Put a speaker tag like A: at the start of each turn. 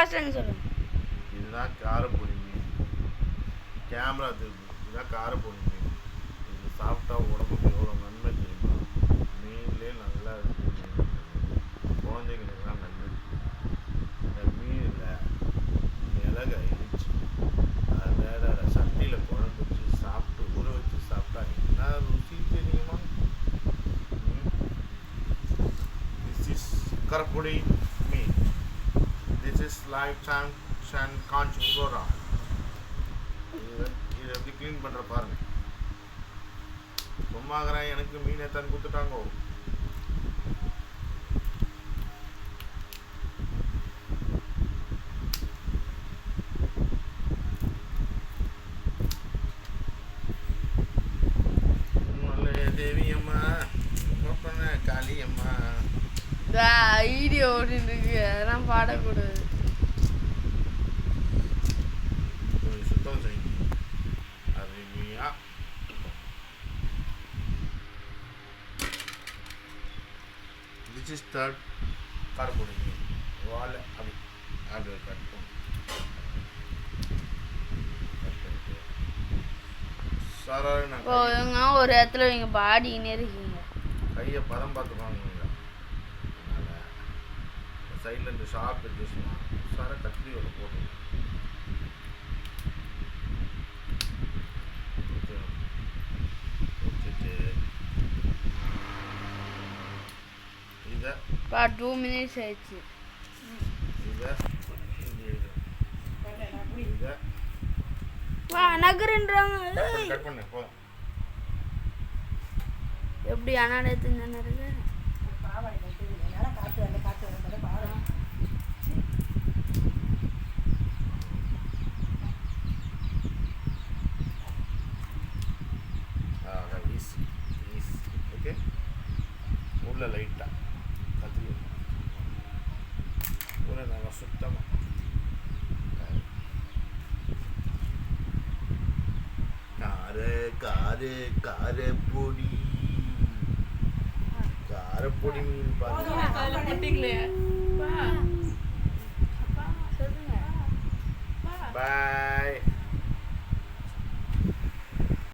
A: வாசனை சொல்லுங்க.
B: இதுதான் காரப்பொடி மீன். கேமரா திருப்பு. இதுதான் காரப்பொடி மீன். இது சாப்பிட்டா உடம்புக்கு எவ்வளோ நன்மை தெரியுமா? மீன்லேயே நல்லா இருக்குது மீன். குழந்தைங்களுக்குலாம் நல்லது. இந்த மீனில் மிளகை இடிச்சு அதை சட்டியில் குழம்பு வச்சு சாப்பிட்டு ஊற வச்சு சாப்பிட்டா என்ன ருசி தெரியுமா? திஸ் இஸ் காரப்பொடி மீன். This is life time Kanchi flora. இது எப்படி க்ளீன் பண்ணுற பாருங்க. சும்மாக்கிறேன், எனக்கு மீன் எத்தான்னு கொடுத்துட்டாங்கோ. தேவியம்மா பண்ண காளியம்மா
A: வீடியோ ஓடிட்டு இருக்கு, அதெல்லாம் பாடக்கூடாது.
B: சுத்தம் செய்யும் அருமையா. திஸ் இஸ் தேர்ட் காரப்பொடி மீன். வாழை அப்படி அப்படி கட் பண்ணும்.
A: போதுங்க, ஒரு இடத்துல நீங்க பாடினே இருக்கீங்க.
B: கையை பதம் பார்த்துப்பாங்க. அதனால் சைடில் இந்த ஷார்ப் எடுத்துச்சுன்னா சார கத்திரியோட போட்டு வச்சுட்டு இதை
A: 2 minutes ஆயிடுச்சு.
B: இதை இதை
A: வா நகருன்றாங்க.
B: கட் பண்ணு போதும்.
A: எப்படி அனாடத்து இருக்கு.
B: ஓகே, உள்ள லைட்டாக கத்திரி உள்ள நல்லா சுத்தமாக காரப்பொடி காரப்பொடி மீன் பாருங்க. பாய்.